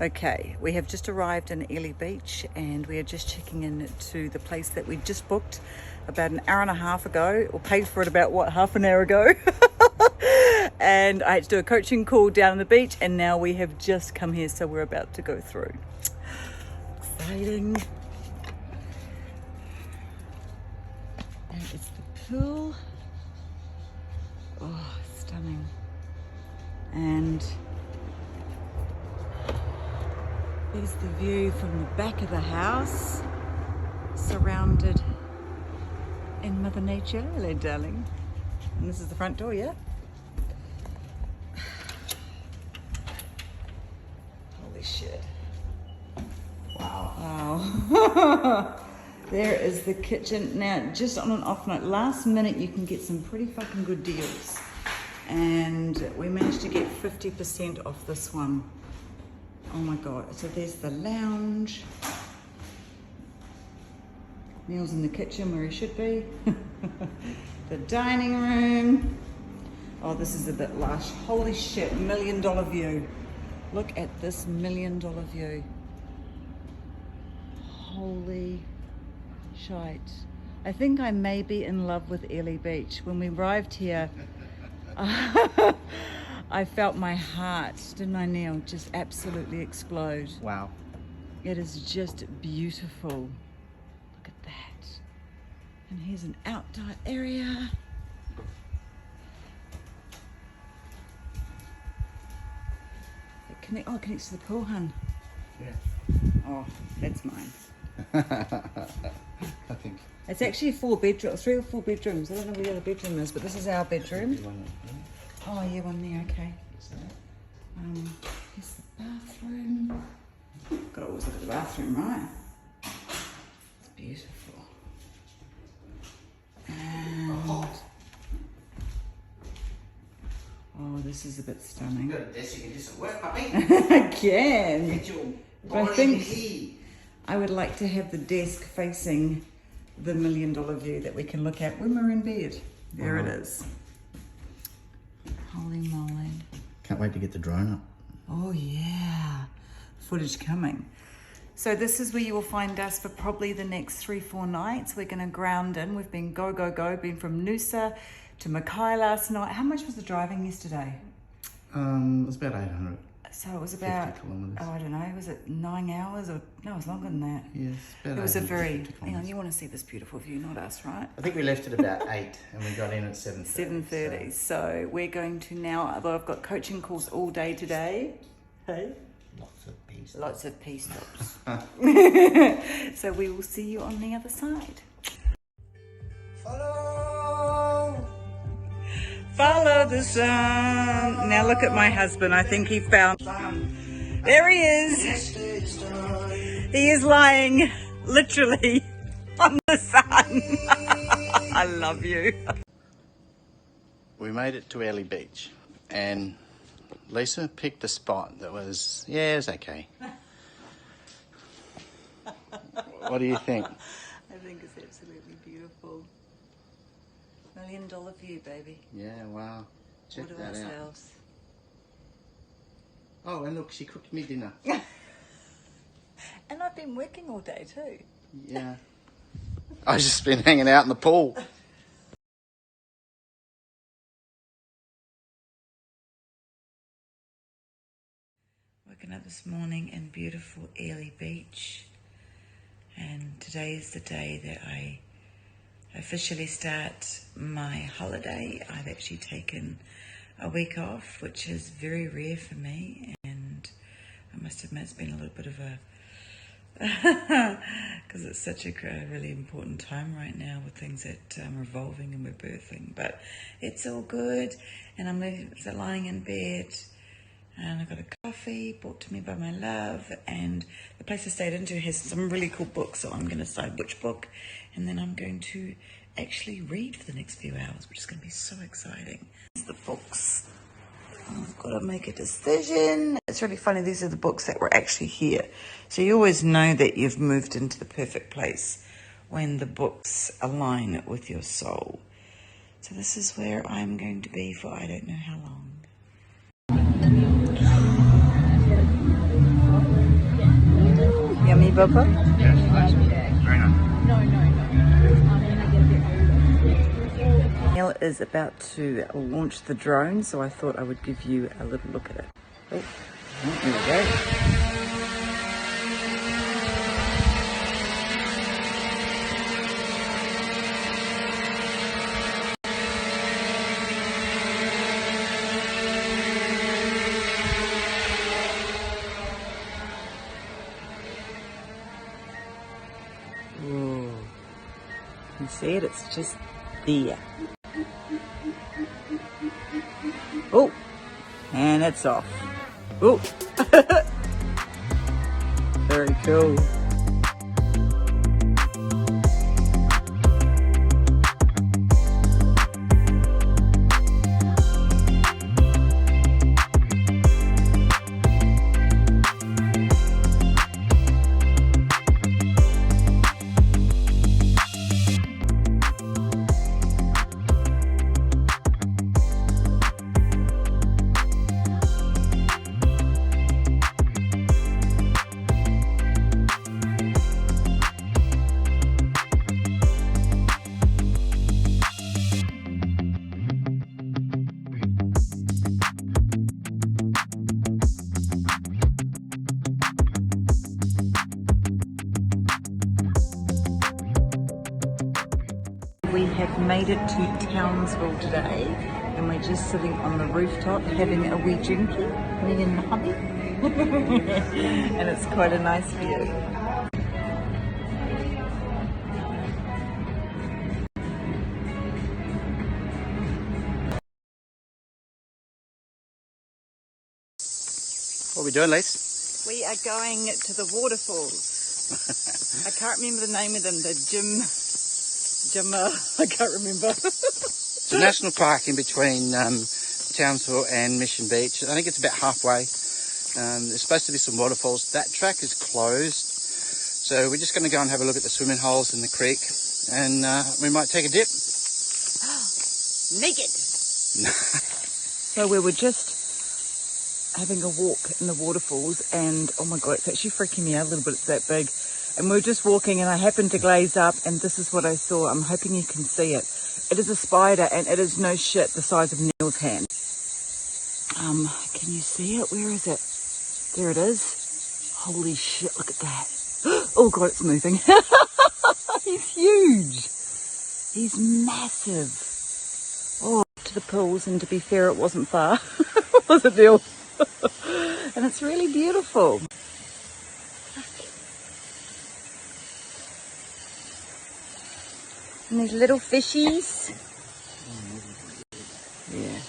Okay, we have just arrived in Kewerra Beach and we are just checking in to the place that we just booked about an hour and a half ago, or paid for it about, what, half an hour ago? And I had to do a coaching call down on the beach, and now we have just come here, so we're about to go through. Exciting. And it's the pool. Oh, stunning. And there's the view from the back of the house, surrounded in Mother Nature. Hello, darling. And this is the front door, yeah? Holy shit. Wow. There is the kitchen. Now, just on an off note, last minute you can get some pretty fucking good deals. And we managed to get 50% off this one. Oh my God. So there's the lounge. Neil's in the kitchen where he should be. The dining room. Oh, this is a bit lush. Holy shit, $1 million view. Look at this $1 million view. Holy shite. I think I may be in love with Kewerra Beach. When we arrived here, I felt my heart, didn't I, Neil, just absolutely explode. Wow. It is just beautiful. Look at that. And here's an outdoor area. It connects to the pool, hun. Yeah. Oh, that's mine. I think. It's actually 4 bedrooms, 3 or 4 bedrooms. I don't know where the other bedroom is, but this is our bedroom. Oh, yeah, one there, okay. Here's the bathroom. Gotta always look at the bathroom, right? It's beautiful. And oh, this is a bit stunning. You got a desk, you can do some work, puppy. I can. Get your But I body think here. I would like to have the desk facing the $1 million view that we can look at when we're in bed. There it is. Holy moly. Can't wait to get the drone up. Oh yeah, footage coming. So this is where you will find us for probably the next 3-4 nights. We're gonna ground in. We've been go, been from Noosa to Mackay last night. How much was the driving yesterday? It was about 800. So it was about, kilometres. oh, I don't know, was it 9 hours or, no, it was longer than that. Yes, about It was a 850 very, hang on, kilometres. you want to see this beautiful view, not us, right? I think we left at about 8 and we got in at 7:30. 7:30. So we're going to now, although I've got coaching calls all day today. Hey? Lots of peace. Lots of pea stops. So we will see you on the other side. Follow the sun. Now look at my husband. I think he found sun. There he is. He is lying literally on the sun. I love you. We made it to Kewerra Beach and Leisa picked a spot that was, yeah, it was okay. What do you think? I think it's absolutely beautiful. $1 million view, baby. Yeah, wow. Check What that about out. ourselves? Oh, and look, she cooked me dinner. And I've been working all day too. Yeah. I've just been hanging out in the pool. Woken up this morning in beautiful Kewerra Beach, and today is the day that I officially start my holiday. I've actually taken a week off, which is very rare for me, and I must admit it's been a little bit of a because it's such a really important time right now with things that are evolving and we're birthing, but it's all good. And I'm lying in bed and I got a coffee brought to me by my love, and the place I stayed into has some really cool books, so I'm going to decide which book, and then I'm going to actually read for the next few hours, which is going to be so exciting. The books. I've got to make a decision. It's really funny, these are the books that were actually here. So you always know that you've moved into the perfect place when the books align with your soul. So this is where I'm going to be for I don't know how long. Bubba? Yes, nice. Very nice. Neil is about to launch the drone, so I thought I would give you a little look at it. Oh, here we go. Whoa. You see it? It's just there. Oh, and it's off. Oh, very cool. We have made it to Townsville today, and we're just sitting on the rooftop having a wee drinky, me and my hubby. And it's quite a nice view. What are we doing, Leisa? We are going to the waterfalls. I can't remember the name of them, I can't remember. It's a national park in between Townsville and Mission Beach. I think it's about halfway. There's supposed to be some waterfalls. That track is closed, so we're just going to go and have a look at the swimming holes in the creek, and we might take a dip. Naked! So we were just having a walk in the waterfalls, and oh my god, it's actually freaking me out a little bit, it's that big. And we were just walking, and I happened to glaze up, and this is what I saw. I'm hoping you can see it. It is a spider, and it is no shit the size of Neil's hand. Can you see it? Where is it? There it is. Holy shit, look at that. Oh god, it's moving. He's huge. He's massive. Oh, to the pools, and to be fair, it wasn't far. Was it, Neil? And it's really beautiful. And these little fishies. Yeah.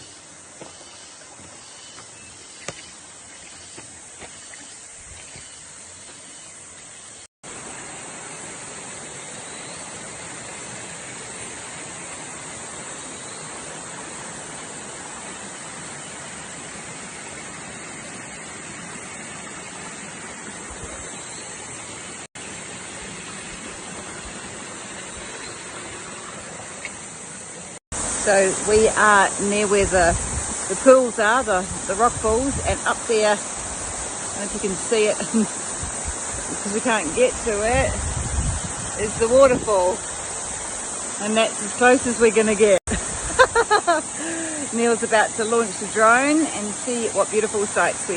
So we are near where the pools are, the rock pools, and up there, I don't know if you can see it because we can't get to it, is the waterfall. And that's as close as we're going to get. Neil's about to launch the drone and see what beautiful sights we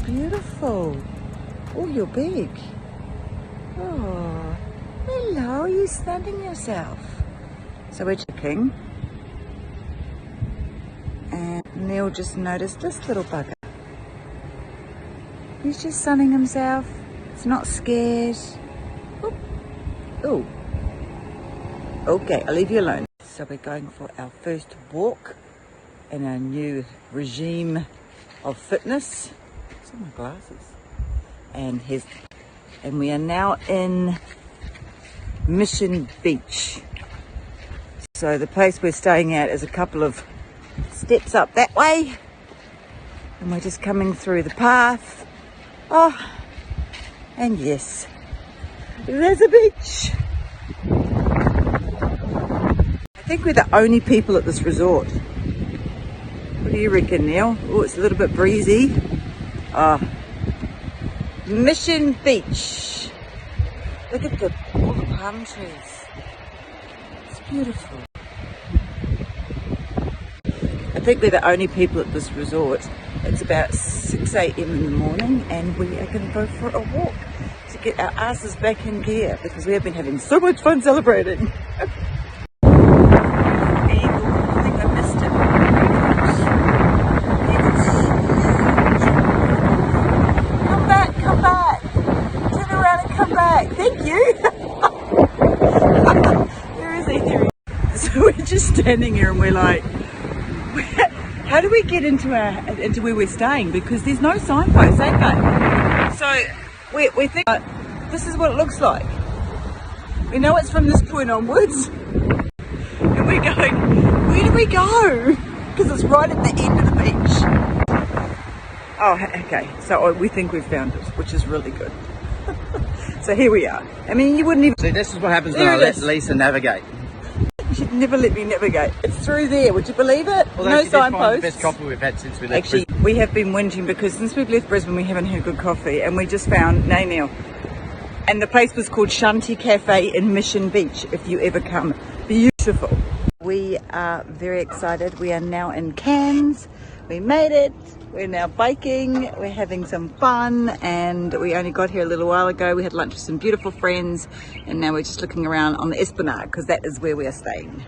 beautiful. Oh, you're big. Oh, hello, you're sunning yourself. So we're checking. And Neil just noticed this little bugger. He's just sunning himself. He's not scared. Oh. Okay, I'll leave you alone. So we're going for our first walk in our new regime of fitness. What's on my glasses? And we are now in Mission Beach. So the place we're staying at is a couple of steps up that way. And we're just coming through the path. Oh, and yes, there's a beach. I think we're the only people at this resort. What do you reckon, Neil? Oh, it's a little bit breezy. Mission Beach. Look at all the palm trees. It's beautiful. I think we're the only people at this resort. It's about 6 a.m. in the morning and we are going to go for a walk to get our asses back in gear because we have been having so much fun celebrating. Standing here and we're like, how do we get into where we're staying? Because there's no signposts, ain't there? So we think this is what it looks like. We know it's from this point onwards, and we're going, where do we go? Because it's right at the end of the beach. Oh, okay. So we think we've found it, which is really good. So here we are. I mean, you wouldn't even. See, this is what happens when I let Leisa navigate. You should never let me navigate. It's through there. Would you believe it? Although no she did find signposts. the best coffee we've had since we left Actually, Brisbane. we have been whinging because since we've left Brisbane, we haven't had good coffee, and we just found Neil. And the place was called Shanti Cafe in Mission Beach. If you ever come, beautiful. We are very excited. We are now in Cairns. We made it. We're now biking. We're having some fun, and we only got here a little while ago. We had lunch with some beautiful friends, and now we're just looking around on the Esplanade because that is where we are staying.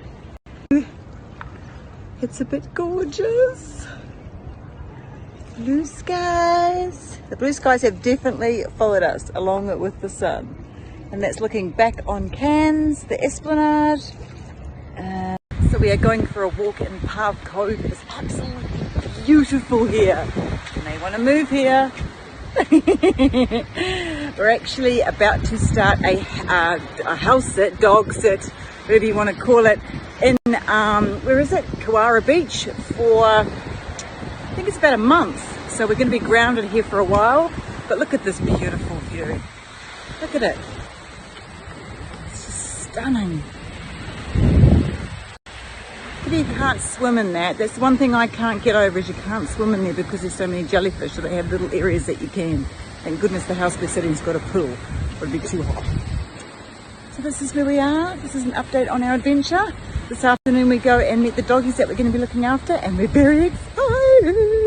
It's a bit gorgeous. Blue skies. The blue skies have definitely followed us along with the sun. And that's looking back on Cairns, the Esplanade. So we are going for a walk in Pav Cove. It's absolutely beautiful here. You may want to move here. We're actually about to start a house sit, dog sit, whatever you want to call it, in where is it? Kewerra Beach for I think it's about a month. So we're going to be grounded here for a while. But look at this beautiful view. Look at it. It's just stunning. You can't swim in that. That's one thing I can't get over is you can't swim in there because there's so many jellyfish. So they have little areas that you can. Thank goodness the house we're sitting's got a pool. It would be too hot. So this is where we are. This is an update on our adventure. This afternoon we go and meet the doggies that we're going to be looking after, and we're very excited.